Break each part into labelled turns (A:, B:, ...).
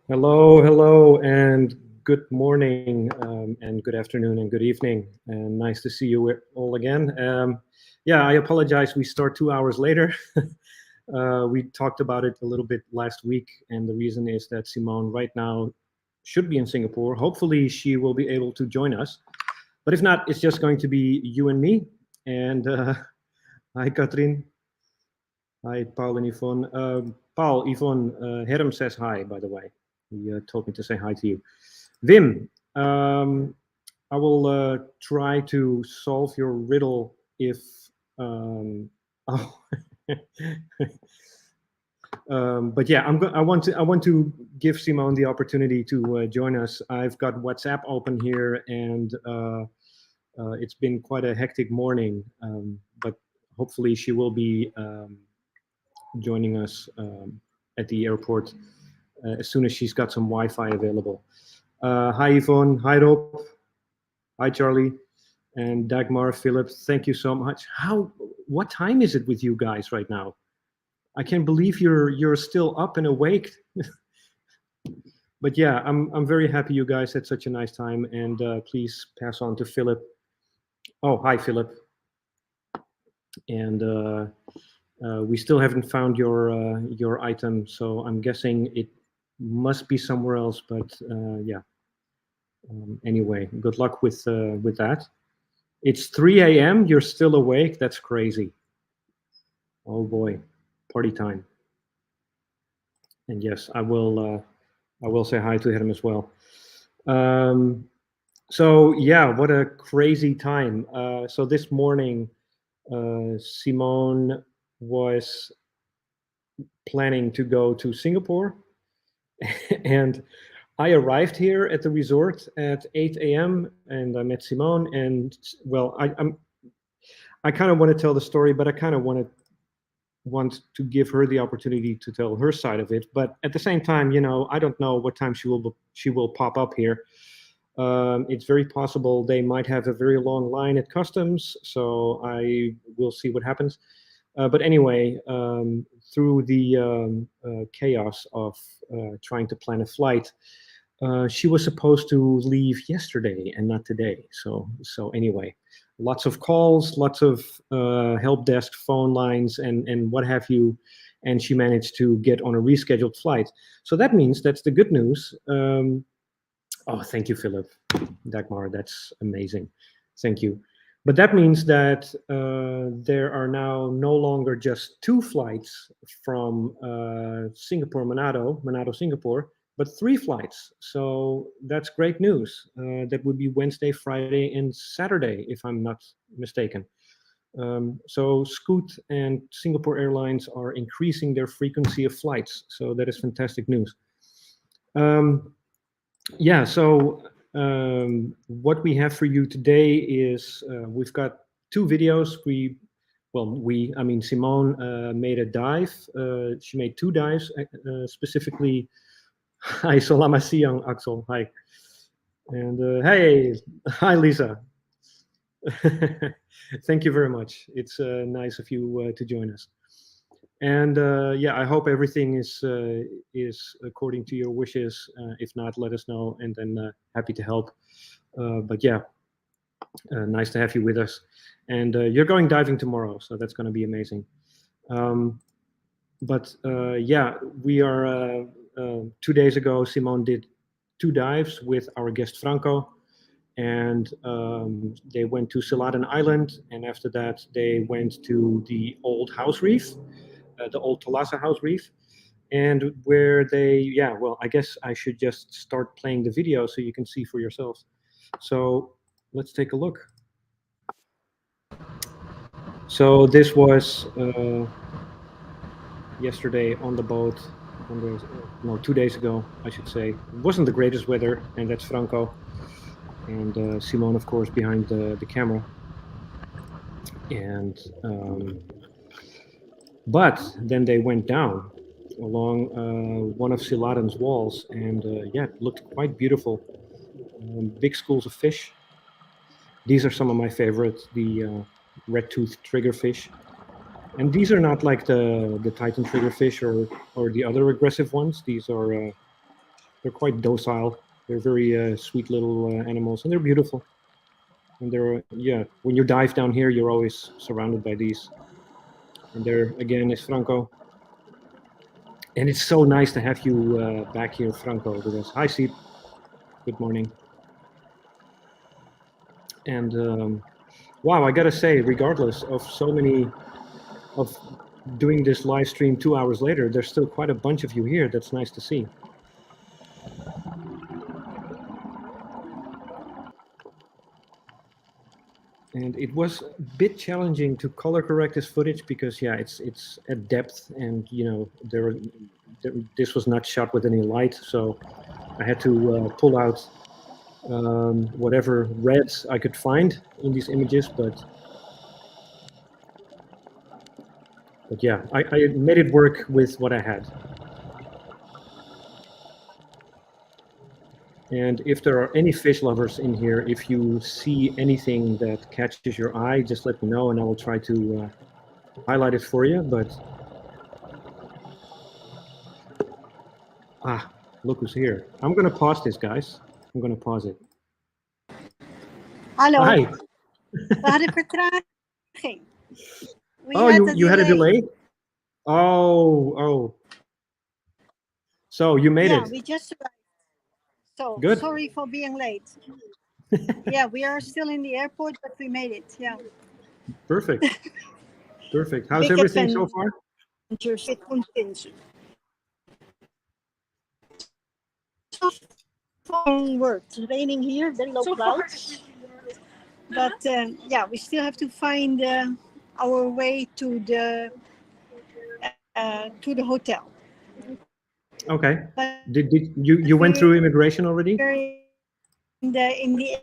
A: Hello, and good morning, and good afternoon, and good evening, and nice to see you all again. Yeah, I apologize. We start 2 hours later. We talked about it a little bit last week, and the reason is that Simone right now should be in Singapore. Hopefully, she will be able to join us. But if not, it's just going to be you and me. And hi, Katrin. Hi, Paul and Yvonne. Paul, Yvonne, Herm says hi, by the way. He told me to say hi to you. Wim, I will try to solve your riddle if. Oh. But yeah, I want to give Simone the opportunity to join us. I've got WhatsApp open here, and it's been quite a hectic morning. But hopefully, she will be joining us at the airport as soon as she's got some Wi-Fi available. Hi Yvonne, hi Rob, hi Charlie, and Dagmar, Philip, thank you so much. What time is it with you guys right now? I can't believe you're still up and awake. But yeah, I'm very happy you guys had such a nice time, and please pass on to Philip. Oh, hi Philip. And we still haven't found your item, so I'm guessing it must be somewhere else. But yeah. Anyway, good luck with that. It's 3 a.m. You're still awake. That's crazy. Oh boy, party time. And yes, I will say hi to him as well. So yeah, what a crazy time. So this morning, Simone was planning to go to Singapore, and I arrived here at the resort at 8 a.m. and I met Simone. And well, I kind of want to tell the story, but I kind of want to give her the opportunity to tell her side of it. But at the same time, I don't know what time she will pop up here. It's very possible they might have a very long line at customs, so I will see what happens. But anyway, through the chaos of trying to plan a flight, she was supposed to leave yesterday and not today. So anyway, lots of calls, lots of help desk phone lines and what have you. And she managed to get on a rescheduled flight. So that means that's the good news. Oh, thank you, Philip. Dagmar, that's amazing. Thank you. But that means that there are now no longer just 2 flights from Singapore, Manado, Singapore, but 3 flights. So that's great news. That would be Wednesday, Friday, and Saturday, if I'm not mistaken. So Scoot and Singapore Airlines are increasing their frequency of flights. So that is fantastic news. Yeah, so what we have for you today is we've got 2 videos. I mean, Simone made a dive. She made 2 dives, specifically. Hi, Selamat siang, Axel. Hi. And hey, hi, Lisa. Thank you very much. It's nice of you to join us. And yeah, I hope everything is according to your wishes. If not, let us know, and then happy to help. But yeah, nice to have you with us. And you're going diving tomorrow, so that's going to be amazing. But yeah, we are 2 days ago. Simone did 2 dives with our guest Franco, and they went to Siladen Island, and after that they went to the old house reef. The old Thalassa House Reef, and where well, I guess I should just start playing the video so you can see for yourselves. So let's take a look. So this was yesterday on the boat. No, 2 days ago, I should say. It wasn't the greatest weather, and that's Franco and Simone, of course, behind the camera. And but then they went down along one of Siladen's walls, and yeah, it looked quite beautiful. Big schools of fish. These are some of my favorites, the red-toothed triggerfish. And these are not like the Titan triggerfish or the other aggressive ones. These are they're quite docile. They're very sweet little animals, and they're beautiful. And they're yeah, when you dive down here, you're always surrounded by these. And there again is Franco. And it's so nice to have you back here, Franco, with us. Hi, Siep. Good morning. And wow, I gotta say, regardless of so many of doing this live stream 2 hours later, there's still quite a bunch of you here. That's nice to see. And it was a bit challenging to color correct this footage because yeah, it's at depth, and you know this was not shot with any light, so I had to pull out whatever reds I could find in these images, but yeah, I made it work with what I had. And if there are any fish lovers in here, if you see anything that catches your eye, just let me know and I will try to highlight it for you. But look who's here. I'm gonna pause this, guys. I'm gonna pause it.
B: Hallo.
A: Hi.
B: We hadden vertraging.
A: You had a delay? Oh. So you made it.
B: Yeah, we just arrived. So
A: good.
B: Sorry for being late. Yeah, we are still in the airport, but we made it. Yeah.
A: Perfect. Perfect. How's
B: Big
A: everything so far?
B: It continues. Worked. Raining here, very low clouds. But yeah, we still have to find our way to the hotel.
A: Okay. Did you went through immigration already?
B: In the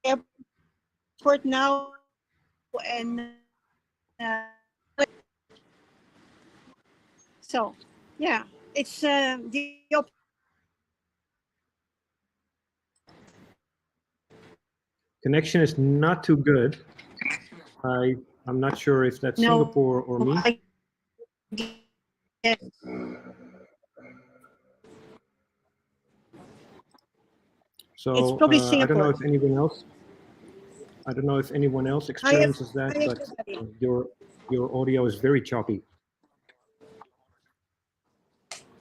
B: airport now, and so yeah, it's the
A: connection is not too good. I'm not sure if that's Singapore or me. So
B: it's probably Singapore.
A: I don't know if anyone else experiences that, but your audio is very choppy.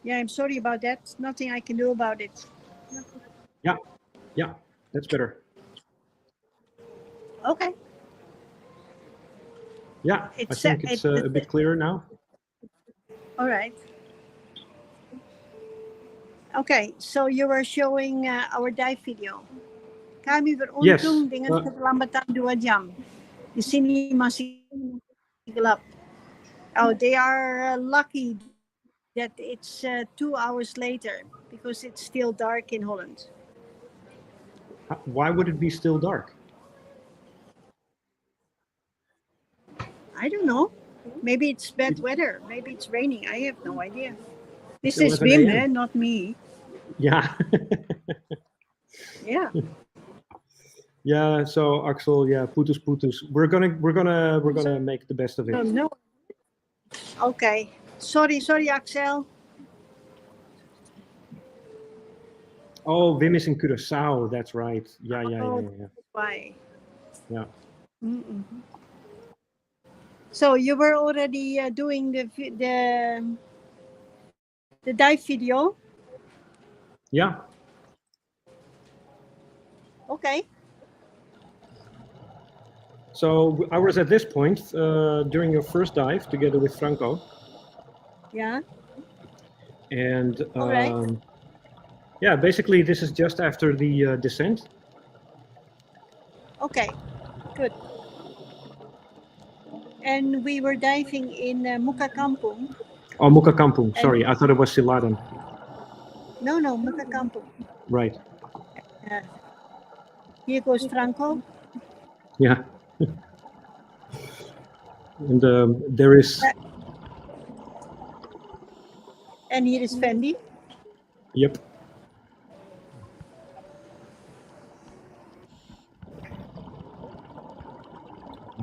B: Yeah, I'm sorry about that. Nothing I can do about it.
A: Yeah, that's better.
B: Okay.
A: Yeah, I think it's a bit clearer now.
B: All right. Okay, so you were showing our dive video. Kami beruntung dengan keterlambatan 2 jam. Di sini masih gelap. Oh, they are lucky that it's 2 hours later because it's still dark in Holland.
A: Why would it be still dark?
B: I don't know. Maybe it's bad weather. Maybe it's raining. I have no idea. This is Wim, not me.
A: Yeah.
B: Yeah.
A: Yeah. So Axel, yeah, putus. We're gonna make the best of it.
B: No. Okay. Sorry, Axel.
A: Oh, Wim is in Curaçao. That's right. Yeah.
B: Why?
A: Yeah.
B: Mm-mm. So you were already doing the dive video?
A: Yeah.
B: Okay.
A: So I was at this point during your first dive together with Franco.
B: Yeah.
A: And
B: right.
A: yeah, basically this is just after the descent.
B: Okay, good. And we were diving in Muka Kampung.
A: Oh, Muka Kampung. Sorry, I thought it was Siladen.
B: No, Muka Kampung.
A: Right.
B: Here goes Franco.
A: Yeah. And there is.
B: And here is Fendi.
A: Yep.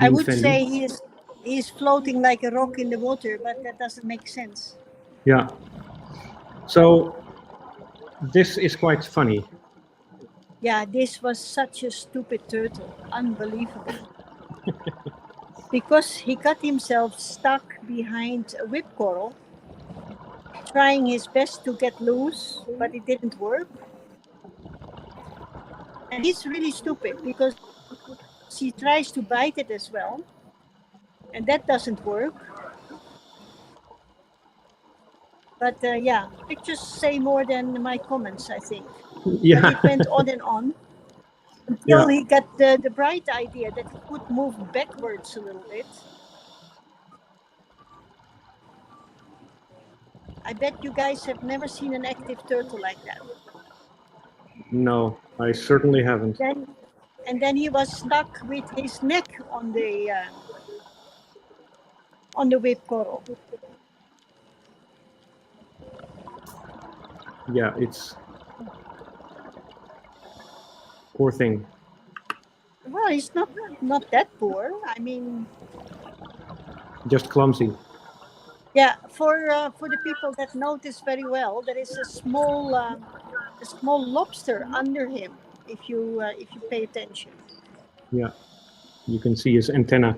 B: I would say he's floating like a rock in the water, but that doesn't make sense.
A: Yeah. So this is quite funny.
B: Yeah, this was such a stupid turtle. Unbelievable. Because he got himself stuck behind a whip coral, trying his best to get loose, but it didn't work. And he's really stupid because he tries to bite it as well, and that doesn't work. But yeah, pictures say more than my comments, I think.
A: Yeah.
B: But it went on and on until he got the bright idea that he could move backwards a little bit. I bet you guys have never seen an active turtle like that.
A: No, I certainly haven't.
B: And then he was stuck with his neck on the whip coral.
A: Yeah, it's poor thing.
B: Well, he's not that poor. I mean,
A: just clumsy.
B: Yeah, for the people that notice very well, there is a small lobster under him. If you pay attention.
A: Yeah, you can see his antenna.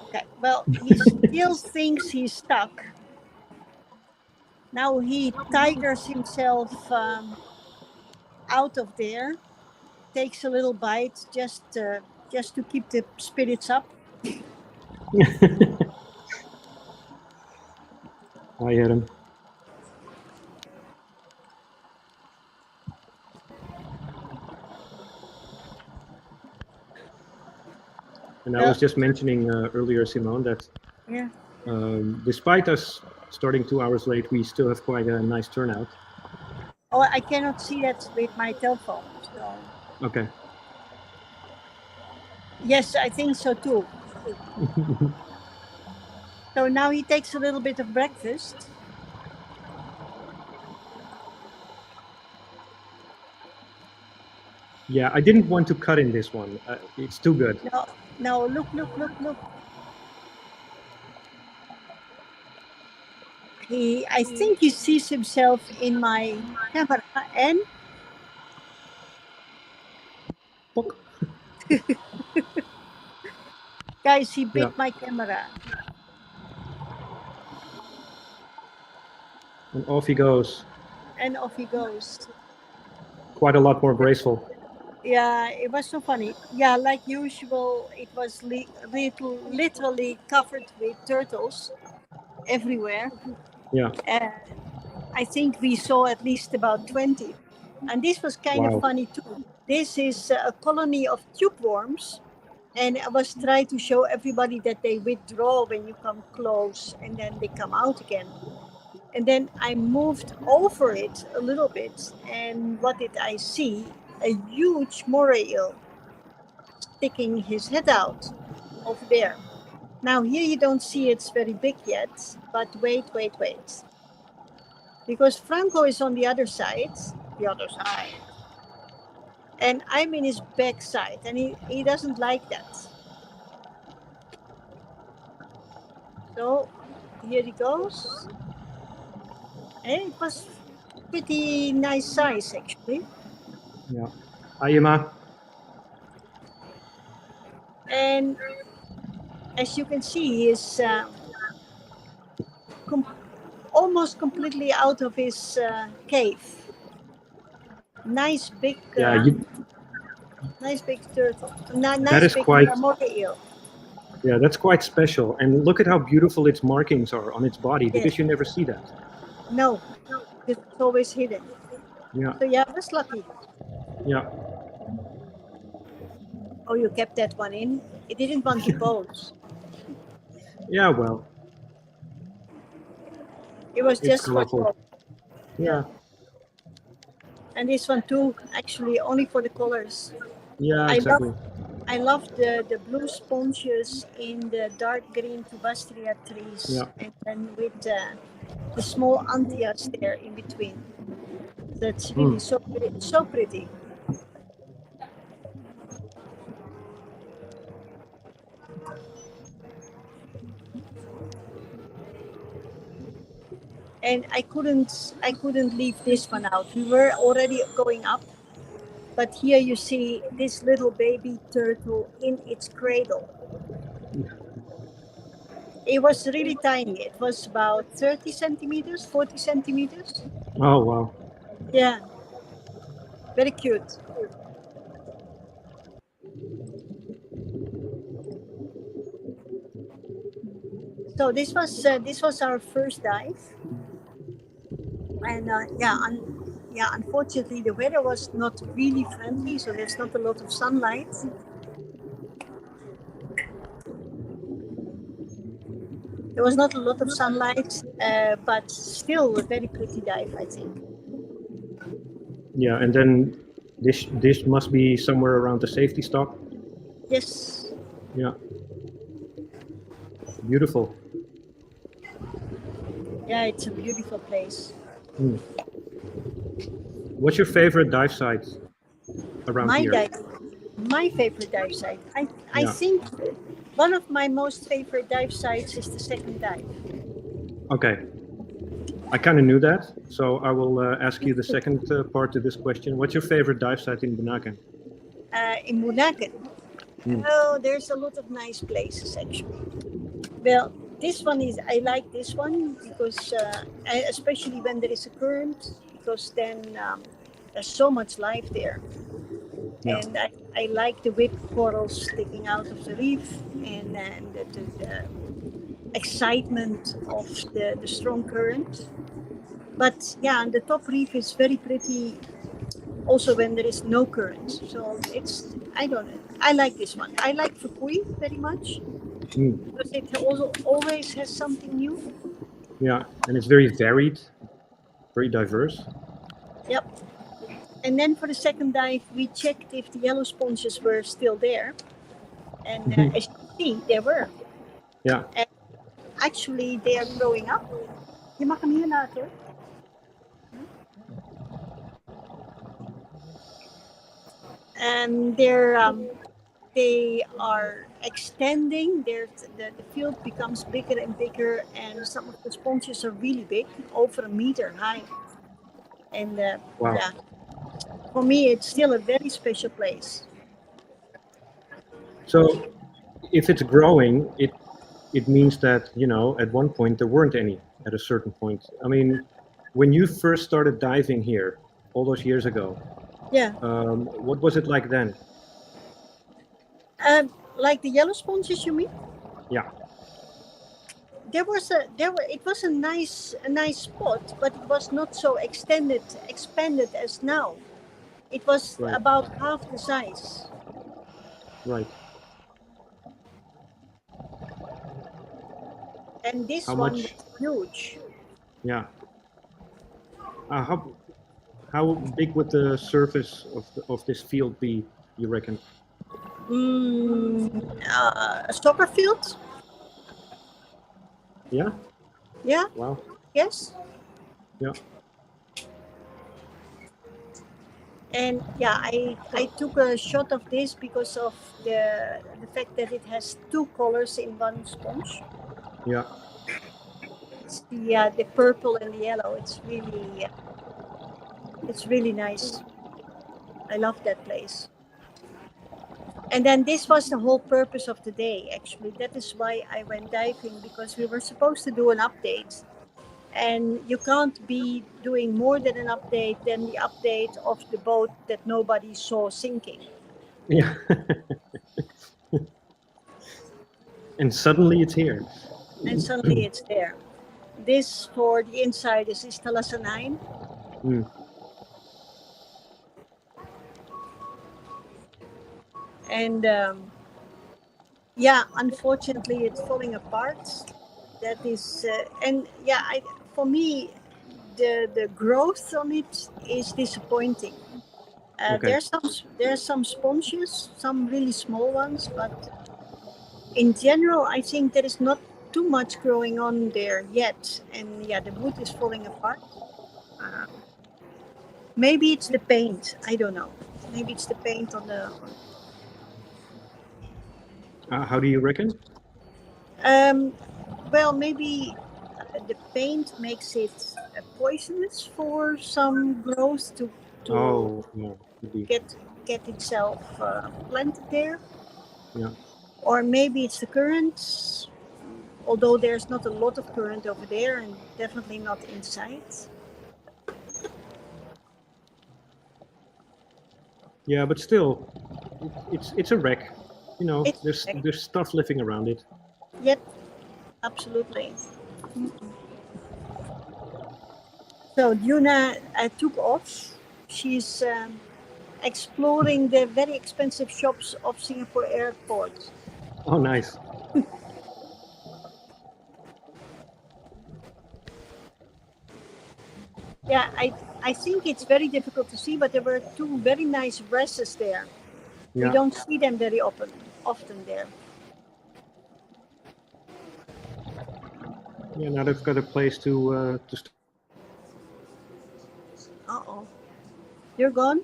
B: Okay, well, he still thinks he's stuck. Now he tigers himself out of there, takes a little bite just to keep the spirits up.
A: I had him. And I was just mentioning earlier, Simone, that despite us starting 2 hours late, we still have quite a nice turnout.
B: Oh, I cannot see that with my telephone. So.
A: Okay.
B: Yes, I think so too. So now he takes a little bit of breakfast.
A: Yeah, I didn't want to cut in this one. It's too good.
B: No, look. I think he sees himself in my camera and guys, he bit my camera.
A: And off he goes. Quite a lot more graceful.
B: Yeah, it was so funny. Yeah, like usual, it was literally covered with turtles everywhere.
A: Yeah.
B: I think we saw at least about 20. And this was kind of funny too. This is a colony of tube worms. And I was trying to show everybody that they withdraw when you come close and then they come out again. And then I moved over it a little bit. And what did I see? A huge moray eel sticking his head out over there. Now here you don't see it's very big yet, but wait. Because Franco is on the other side. And I'm in his backside, and he doesn't like that. So here he goes. And it was pretty nice size, actually.
A: Yeah. Ayema.
B: And as you can see, he is almost completely out of his cave. Nice big nice big turtle. Nice big moray eel.
A: Yeah, that's quite special. And look at how beautiful its markings are on its body, because you never see that.
B: No, it's always hidden.
A: Yeah.
B: So yeah, I was lucky.
A: Yeah.
B: Oh, you kept that one in? It didn't want to pose.
A: Yeah, well,
B: It was
A: it's
B: just for
A: colorful. Yeah.
B: And this one too, actually, only for the colors.
A: Yeah,
B: I
A: exactly.
B: love the blue sponges in the dark green tubastria trees,
A: Yeah.
B: and then with the small anthias there in between. That's really so pretty. And I couldn't leave this one out. We were already going up, but here you see this little baby turtle in its cradle. It was really tiny. It was about 30 centimeters, 40 centimeters.
A: Oh, wow.
B: Yeah, very cute. So this was our first dive, and unfortunately the weather was not really friendly, so there's not a lot of sunlight. There was not a lot of sunlight, but still a very pretty dive, I think.
A: Yeah, and then this must be somewhere around the safety stock.
B: Yes.
A: Yeah. Beautiful.
B: Yeah, it's a beautiful place.
A: What's your favorite dive site around
B: My
A: here?
B: dive, my favorite dive site. I
A: Yeah.
B: think one of my most favorite dive sites is the second dive.
A: Okay. I kind of knew that, so I will ask you the second part to this question. What's your favorite dive site in Bunaken?
B: In Bunaken. Oh, there's a lot of nice places actually. Well, this one is, I like this one because, especially when there is a current, because then there's so much life there.
A: Yeah.
B: And I like the whip corals sticking out of the reef, and the excitement of the strong current. But yeah, and the top reef is very pretty also when there is no current. So it's, I don't know. I like this one. I like Fukui very much because it also always has something new.
A: Yeah, and it's very varied, very diverse.
B: Yep. And then for the second dive, we checked if the yellow sponges were still there. And as you see, they were.
A: Yeah.
B: And actually, they are growing up. Je mag hem hier laten hoor. And they are extending. The field becomes bigger and bigger, and some of the sponges are really big, over a meter high. And
A: Wow.
B: yeah, for me, it's still a very special place.
A: So if it's growing, it means that, you know, at one point there weren't any at a certain point. I mean, when you first started diving here all those years ago,
B: Yeah.
A: what was it like then?
B: Like the yellow sponges, you mean?
A: Yeah.
B: It was a nice spot, but it was not so expanded as now. It was
A: Right.
B: about half the size.
A: Right.
B: And this
A: How
B: one
A: much?
B: was huge.
A: Yeah. How big would the surface of this field be, you reckon?
B: A soccer field?
A: Yeah.
B: Yeah,
A: Wow.
B: yes.
A: Yeah.
B: And yeah, I took a shot of this because of the fact that it has two colors in one sponge.
A: Yeah.
B: It's the purple and the yellow. It's really nice. I love that place. And then this was the whole purpose of the day, actually. That is why I went diving, because we were supposed to do an update. And you can't be doing more than an update than the update of the boat that nobody saw sinking.
A: Yeah. And suddenly it's here.
B: And suddenly it's there. This, for the insiders, is Thalassanine. And yeah, unfortunately, it's falling apart. That is, and yeah, for me, the growth on it is disappointing.
A: Okay.
B: There's some sponges, some really small ones, but in general, I think there is not too much growing on there yet. And yeah, the wood is falling apart. Uh, Maybe it's the paint. I don't know. Maybe it's the paint on the.
A: How do you reckon?
B: Um, well, maybe the paint makes it poisonous for some growth to
A: Oh, yeah, could be.
B: get itself planted there,
A: Yeah.
B: or maybe it's the current. Although there's not a lot of current over there, and definitely not inside.
A: Yeah, but still, it's a wreck. You know,
B: It's
A: there's stuff living around it.
B: yet absolutely. So Duna took off. She's exploring the very expensive shops of Singapore airport.
A: Oh, nice.
B: Yeah, I think it's very difficult to see, but there were two very nice dresses there. We
A: Yeah.
B: don't see them very often there.
A: Yeah. Now they've got a place to.
B: Uh-oh. You're gone?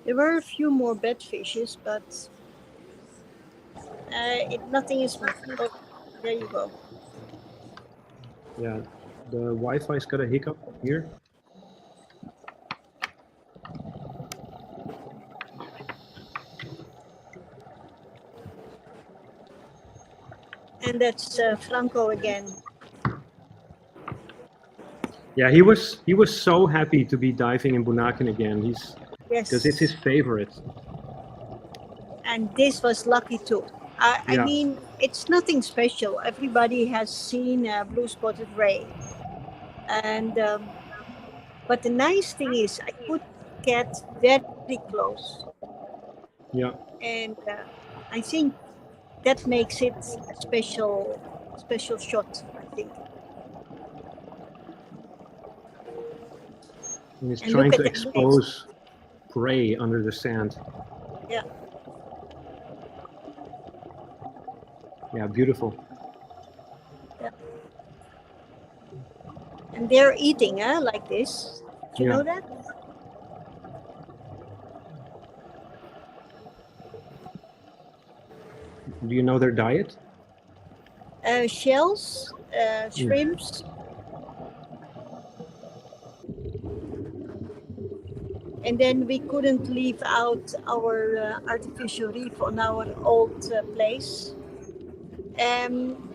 B: There were a few more bedfishes, but nothing is. Oh, there you go.
A: Yeah. The Wi-Fi's got a hiccup here.
B: And that's Franco again.
A: Yeah, he was so happy to be diving in Bunaken again. He's because it's his favorite.
B: And this was lucky too. I
A: Yeah.
B: mean, it's nothing special. Everybody has seen blue spotted ray, and but the nice thing is I could get very close,
A: Yeah.
B: and I think that makes it a special shot. I think.
A: And he's
B: And
A: trying
B: look
A: to
B: at
A: expose prey under the sand.
B: Yeah.
A: Yeah, beautiful.
B: Yeah. And they're eating, like this. Do you know that?
A: Do you know their diet?
B: Shells, shrimps, and then we couldn't leave out our artificial reef on our old place.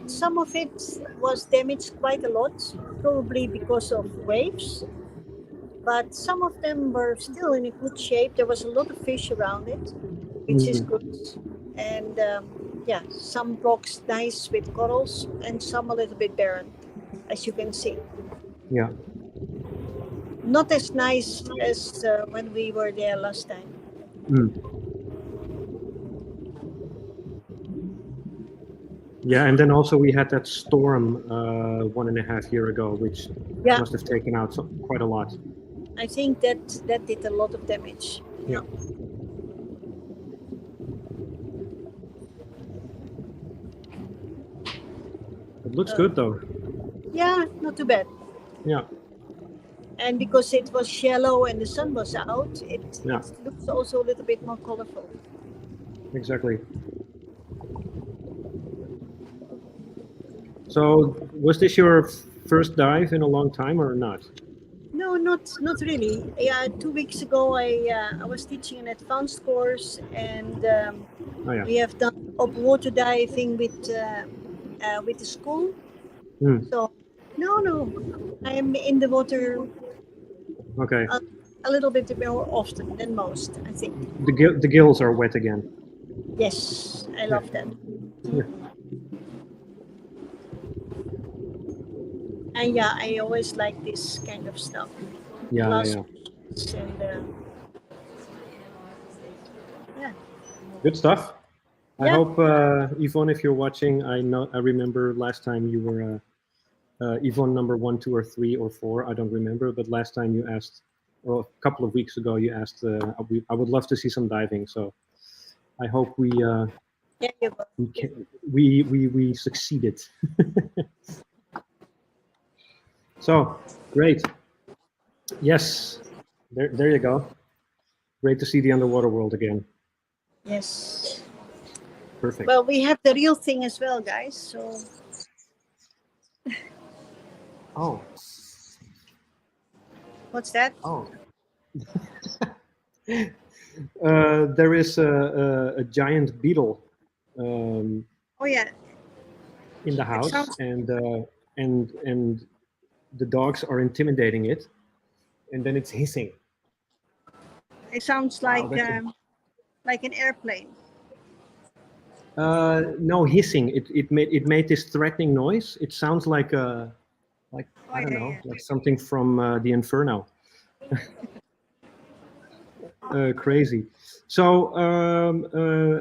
B: Some of it was damaged quite a lot, probably because of waves, but some of them were still in a good shape. There was a lot of fish around it, which is good. And yeah, some rocks nice with corals and some a little bit barren, as you can see.
A: Yeah.
B: Not as nice as when we were there last time.
A: Yeah, and then also we had that storm 1.5 years ago, which must have taken out quite a lot.
B: I think that did a lot of damage.
A: Yeah. It looks good though.
B: Yeah, not too bad.
A: Yeah.
B: And because it was shallow and the sun was out, it looks also a little bit more colorful.
A: Exactly. So, was this your first dive in a long time or not?
B: No, not really. Yeah, 2 weeks ago I was teaching an advanced course, and we have done open water diving with the school. So no, I'm in the water.
A: Okay.
B: A little bit more often than most, I think.
A: The gills are wet again.
B: Yes, I love that.
A: Yeah.
B: And yeah, I always like this kind of stuff.
A: Yeah,
B: Glass
A: yeah.
B: and yeah.
A: Good stuff. I
B: Yeah.
A: hope Yvonne, if you're watching, I remember last time you were Yvonne number 1, 2, or 3, or 4. I don't remember, but last time you asked, or a couple of weeks ago, you asked. I would love to see some diving. So I hope we
B: There you go.
A: we succeeded. So great. Yes, there you go. Great to see the underwater world again.
B: Yes.
A: Perfect.
B: Well, we have the real thing as well, guys. So.
A: Oh.
B: What's that?
A: Oh. There is a giant beetle.
B: Oh yeah.
A: In the house, and the dogs are intimidating it, and then it's hissing.
B: It sounds like
A: Wow,
B: like an airplane.
A: No, hissing. It made this threatening noise. It sounds like I don't know, like something from the Inferno. Crazy. So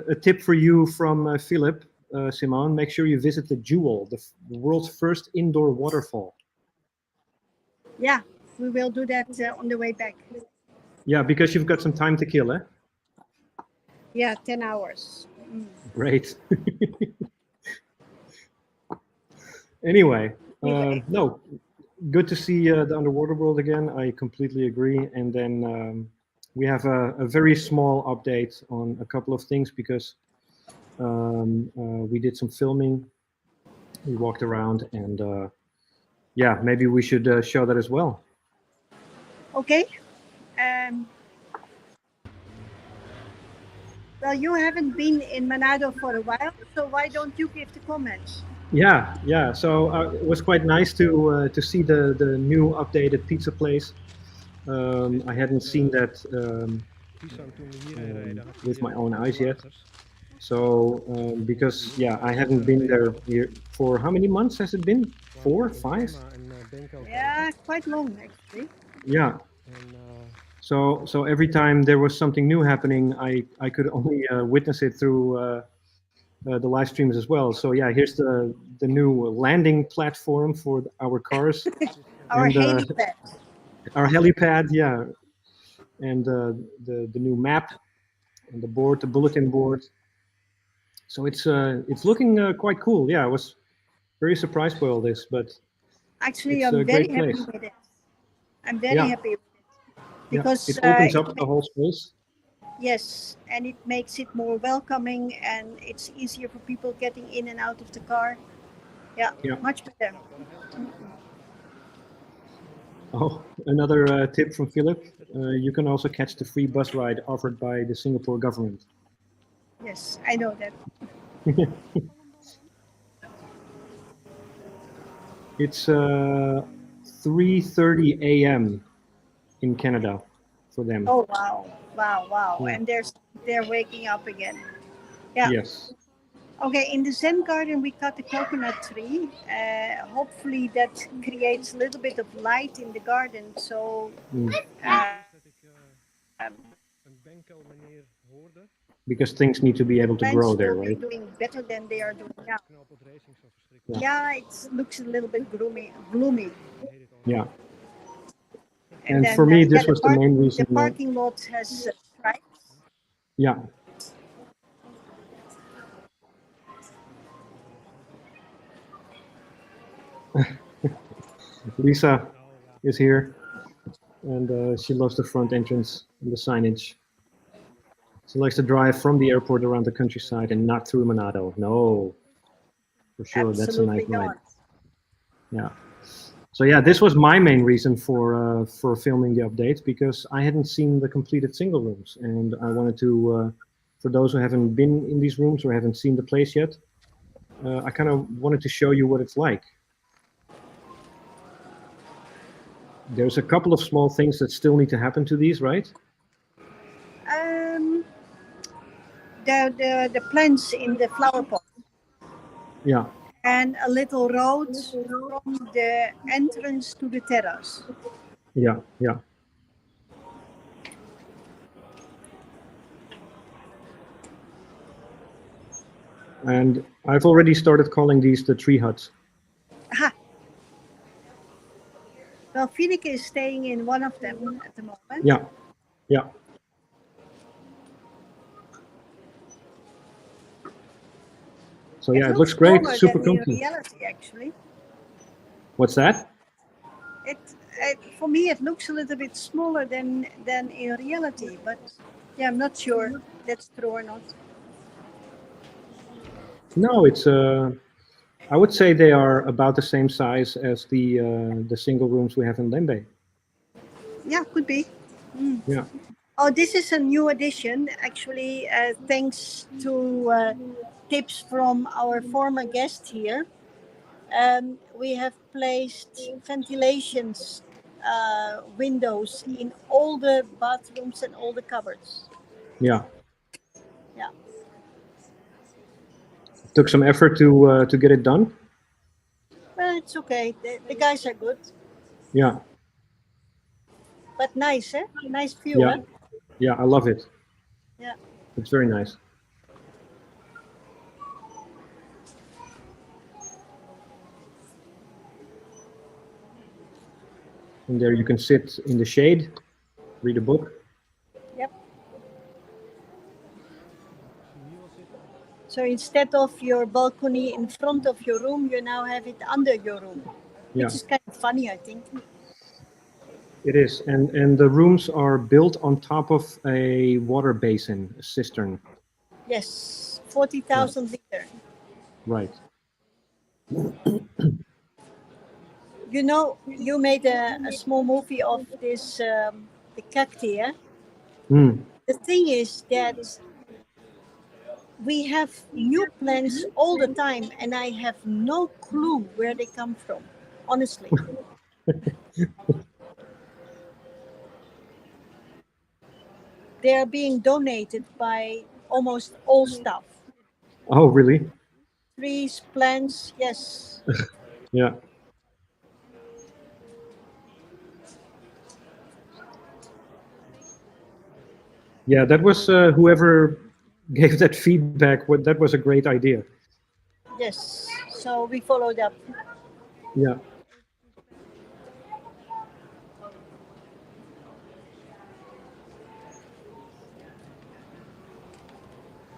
A: a tip for you from Philip, Simone: make sure you visit the Jewel, the world's first indoor waterfall.
B: Yeah, we will do that on the way back.
A: Yeah, because you've got some time to kill, eh?
B: Yeah, 10 hours.
A: Great. Anyway, no, good to see the underwater world again. I completely agree. And then we have a very small update on a couple of things because we did some filming. We walked around, and yeah, maybe we should show that as well.
B: Okay. Well, you haven't been in Manado for a while, so why don't you give the comments?
A: Yeah. So it was quite nice to see the new updated pizza place. I hadn't seen that with my own eyes yet. So because I haven't been there here for how many months has it been? 4, 5?
B: Yeah, quite long actually.
A: Yeah. So every time there was something new happening, I could only witness it through the live streams as well. So yeah, here's the new landing platform for our cars.
B: Our helipad.
A: Our helipad, yeah, and the new map and the board, the bulletin board. So it's looking quite cool. Yeah, I was very surprised by all this, but
B: actually,
A: it's
B: I'm
A: a
B: very
A: great
B: happy
A: place.
B: with it. I'm very happy with it because
A: it opens up the whole space.
B: Yes, and it makes it more welcoming, and it's easier for people getting in and out of the car. Yeah. Much better.
A: Oh, another tip from Philip. You can also catch the free bus ride offered by the Singapore government.
B: Yes, I know that.
A: It's 3:30 a.m. in Canada for them.
B: Oh wow! Yeah. And they're waking up again. Yeah.
A: Yes.
B: Okay, in the Zen garden we cut a coconut tree. Hopefully that creates a little bit of light in the garden. So
A: because things need to be able to grow there, right?
B: Doing better than they are doing now. Yeah, it looks a little bit gloomy.
A: Yeah. And then, for me, this was the main reason.
B: The parking lot has stripes.
A: Yeah. Lisa is here, and she loves the front entrance and the signage. She likes to drive from the airport around the countryside and not through Manado. No, for sure. Absolutely, that's a nice ride. Yeah. So yeah, this was my main reason for filming the update, because I hadn't seen the completed single rooms, and I wanted to, for those who haven't been in these rooms or haven't seen the place yet, I kind of wanted to show you what it's like. There's a couple of small things that still need to happen to these, right?
B: the plants in the flower pot.
A: Yeah.
B: And a little road from the entrance to the terrace.
A: Yeah, yeah. And I've already started calling these the tree huts.
B: Aha. Well, Fineke is staying in one of them at the moment.
A: Yeah, yeah. So yeah, it looks great, super comfy.
B: In reality, actually.
A: What's that?
B: For me, it looks a little bit smaller than in reality, but yeah, I'm not sure that's true or not.
A: No, it's I would say they are about the same size as the single rooms we have in Lembe.
B: Yeah, could be. Mm.
A: Yeah.
B: Oh, this is a new addition, actually, thanks to tips from our former guest here. We have placed ventilations windows in all the bathrooms and all the cupboards.
A: Yeah.
B: Yeah.
A: Took some effort to get it done.
B: Well, it's okay. The guys are good.
A: Yeah.
B: But nice, eh? Nice view,
A: Yeah.
B: eh?
A: Yeah, I love it.
B: Yeah.
A: It's very nice. And there you can sit in the shade, read a book.
B: Yep. So instead of your balcony in front of your room, you now have it under your room, which is kind of funny, I think.
A: It is, and the rooms are built on top of a water basin, a cistern.
B: Yes, 40,000 liter.
A: Right.
B: You know, you made a small movie of this, the cacti, eh?
A: Mm.
B: The thing is that we have new plants all the time, and I have no clue where they come from, honestly. They are being donated by almost all staff.
A: Oh, really?
B: Trees, plants, yes.
A: Yeah. Yeah, that was whoever gave that feedback. That was a great idea.
B: Yes, so we followed up.
A: Yeah.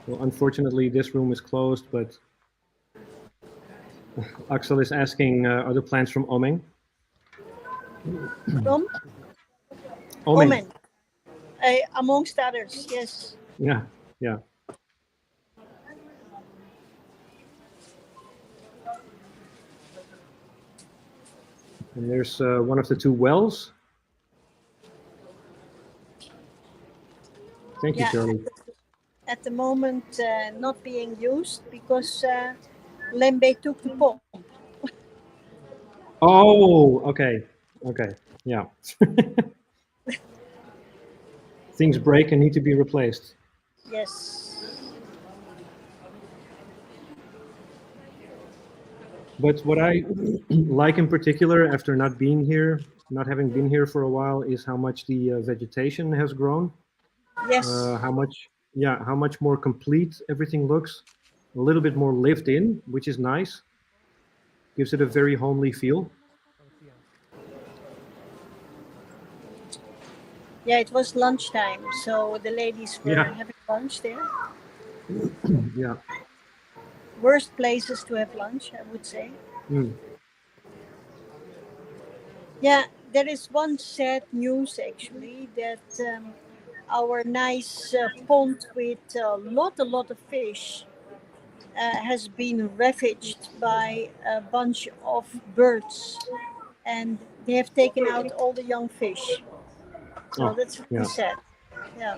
A: Well, unfortunately, this room is closed, but Axel is asking other plants from Omeng.
B: From?
A: Omeng.
B: Amongst others, yes.
A: Yeah, yeah. And there's one of the two wells. Thank you, Charlie.
B: At the moment, not being used because Lembe took the pump.
A: Oh, okay. Okay, yeah. Things break and need to be replaced.
B: Yes.
A: But what I like in particular, after not being here, not having been here for a while, is how much the vegetation has grown.
B: Yes.
A: How much more complete everything looks. A little bit more lived in, which is nice. Gives it a very homely feel.
B: Yeah, it was lunchtime, so the ladies were having lunch there.
A: Yeah.
B: Worst places to have lunch, I would say.
A: Mm.
B: Yeah, there is one sad news actually that our nice pond with a lot of fish has been ravaged by a bunch of birds, and they have taken out all the young fish. So that's really sad. Yeah.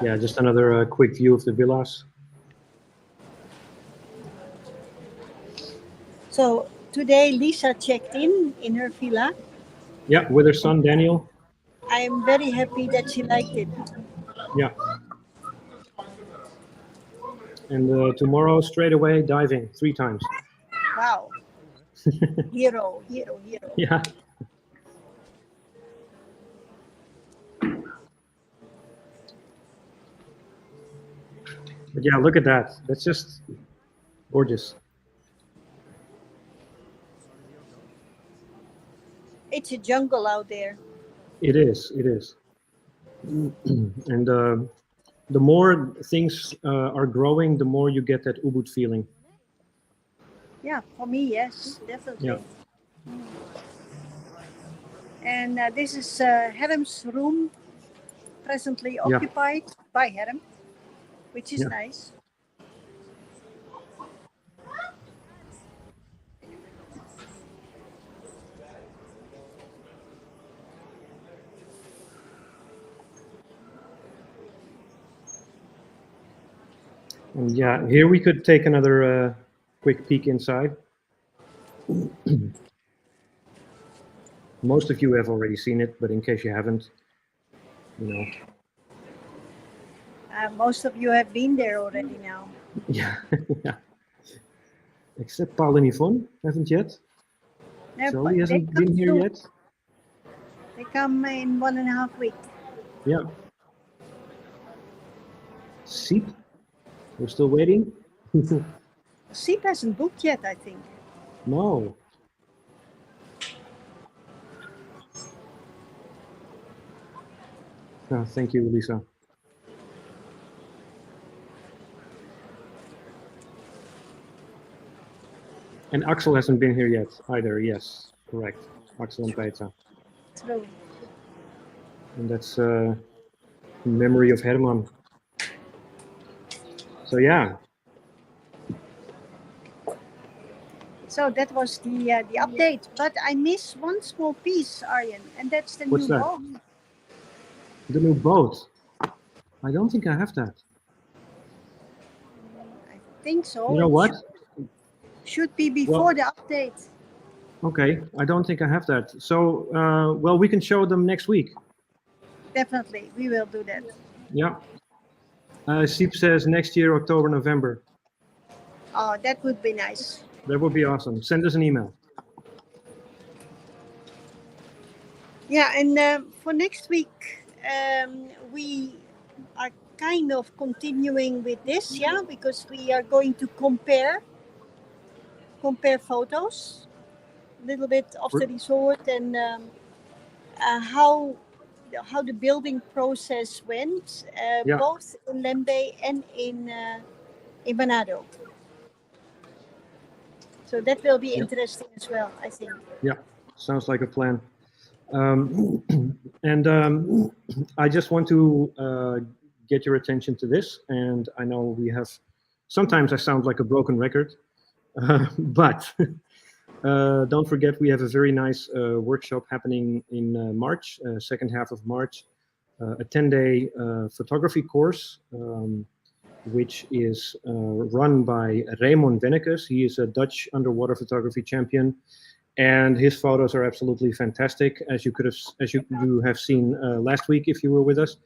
A: Yeah, just another quick view of the villas.
B: So Today, Lisa checked in her villa.
A: Yeah, with her son Daniel.
B: I am very happy that she liked it.
A: Yeah. And tomorrow, straight away, diving 3 times.
B: Wow. Hero, hero, hero.
A: Yeah. But yeah, look at that. That's just gorgeous.
B: It's a jungle out there.
A: It is. It is. And the more things are growing, the more you get that Ubud feeling.
B: Yeah, for me, yes,
A: Yeah.
B: definitely. And this is Harem's room, presently
A: Yeah.
B: occupied by Harem, which is
A: Yeah.
B: nice.
A: And yeah, here we could take another quick peek inside. Most of you have already seen it, but in case you haven't, you know.
B: Most of you have been there already now.
A: Yeah. Yeah. Except Paul and Yvonne haven't yet.
B: No,
A: Zoe
B: they
A: hasn't
B: come
A: been here
B: soon.
A: yet.
B: They come in 1.5 weeks.
A: Yeah. Seep, we're still waiting.
B: Seep hasn't booked yet, I think.
A: No. Oh, thank you, Lisa. And Axel hasn't been here yet either. Yes, correct. Axel and Petra.
B: True.
A: And that's memory of Herman. So yeah.
B: So that was the update. But I miss one small piece, Arjen, and that's the
A: What's
B: new
A: that?
B: boat.
A: The new boat. I don't think I have that.
B: I think so.
A: You know what?
B: Should be before the update.
A: Okay, I don't think I have that. So, well, we can show them next week.
B: Definitely, we will do that.
A: Yeah. Seep says next year, October, November.
B: Oh, that would be nice.
A: That would be awesome. Send us an email.
B: Yeah, and for next week, we are kind of continuing with this, yeah, because we are going to compare photos, a little bit of the resort and how the building process went,
A: Yeah.
B: both in Lembe and in Banado. So that will be interesting as well, I think.
A: Yeah, sounds like a plan. And I just want to get your attention to this. And I know we have, sometimes I sound like a broken record, but don't forget we have a very nice workshop happening in March, second half of March, a 10-day photography course, which is run by Raymond Wennekes. He is a Dutch underwater photography champion. And his photos are absolutely fantastic, as you have seen last week if you were with us.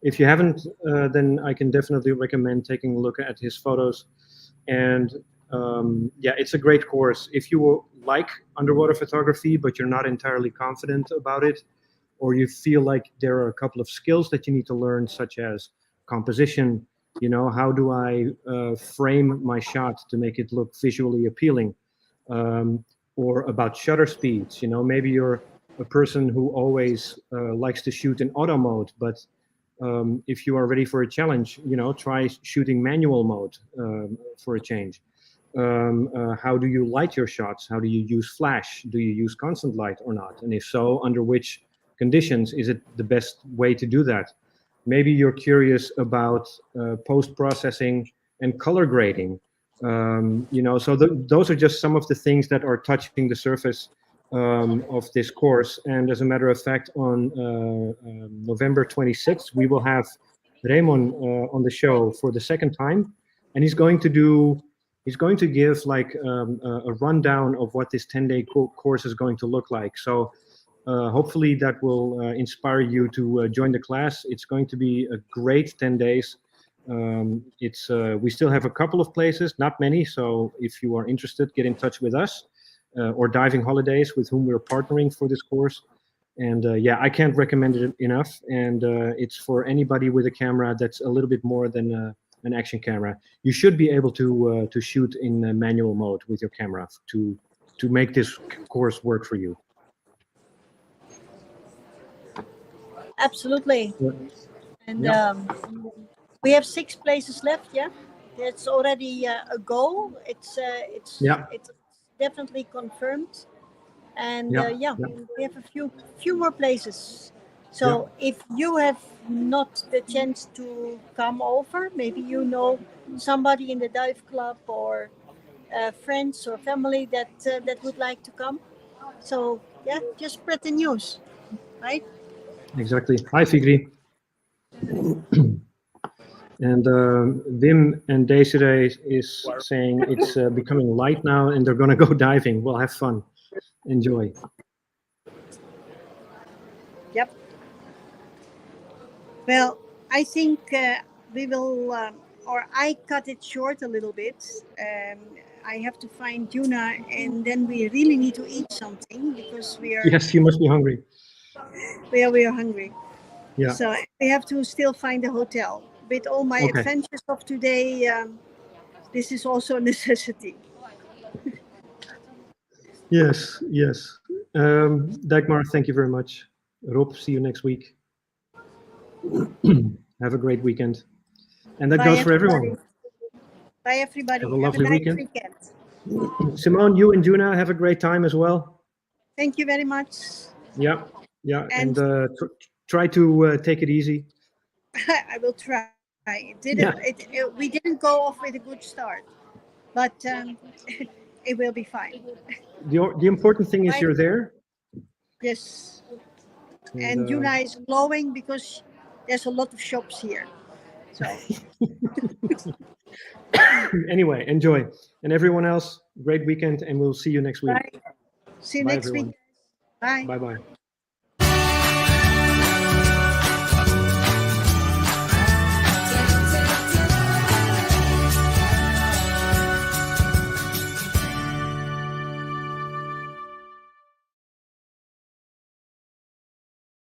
A: If you haven't, then I can definitely recommend taking a look at his photos. And yeah, it's a great course. If you like underwater photography, but you're not entirely confident about it, or you feel like there are a couple of skills that you need to learn, such as composition, you know, how do I frame my shot to make it look visually appealing? Or about shutter speeds. You know, maybe you're a person who always likes to shoot in auto mode, but if you are ready for a challenge, you know, try shooting manual mode for a change. How do you light your shots? How do you use flash? Do you use constant light or not? And if so, under which conditions is it the best way to do that? Maybe you're curious about post-processing and color grading. You know, so those are just some of the things that are touching the surface of this course. And as a matter of fact, on November 26th, we will have Raymond on the show for the second time, and he's going to do He's going to give like a rundown of what this 10-day course is going to look like. So hopefully that will inspire you to join the class. It's going to be a great 10 days. We still have a couple of places, not many. So if you are interested, get in touch with us or Diving Holidays, with whom we're partnering for this course. And yeah, I can't recommend it enough. And it's for anybody with a camera that's a little bit more than an action camera. You should be able to shoot in manual mode with your camera to make this course work for you.
B: Absolutely. Yeah. And we have 6 places left. Yeah, it's already a goal. It's definitely confirmed. And we have a few more places. So if you have not the chance to come over, maybe you know somebody in the dive club or friends or family that would like to come. So yeah, just spread the news, right?
A: Exactly. Hi, Figri. And Wim and Desiree is saying it's becoming light now and they're going to go diving. Well, have fun. Enjoy.
B: Yep. Well, I think we will, or I cut it short a little bit. I have to find Juna, and then we really need to eat something because we are.
A: Yes, you must be hungry.
B: We are hungry.
A: Yeah.
B: So we have to still find a hotel. With all my adventures of today, this is also a necessity.
A: Yes. Dagmar, thank you very much. Rob, see you next week. Have a great weekend. And that goes for everyone.
B: Bye, everybody.
A: Have a lovely weekend.
B: Simone,
A: you and Juna have a great time as well.
B: Thank you very much.
A: Yeah. And try to take it easy.
B: I will try. We didn't go off with a good start, but it will be fine.
A: The important thing is you're there.
B: Yes. And Juna is glowing because there's a lot of shops here. So
A: anyway, enjoy. And everyone else, great weekend, and we'll see you next week.
B: Bye. See you next week. Bye.
A: Bye-bye.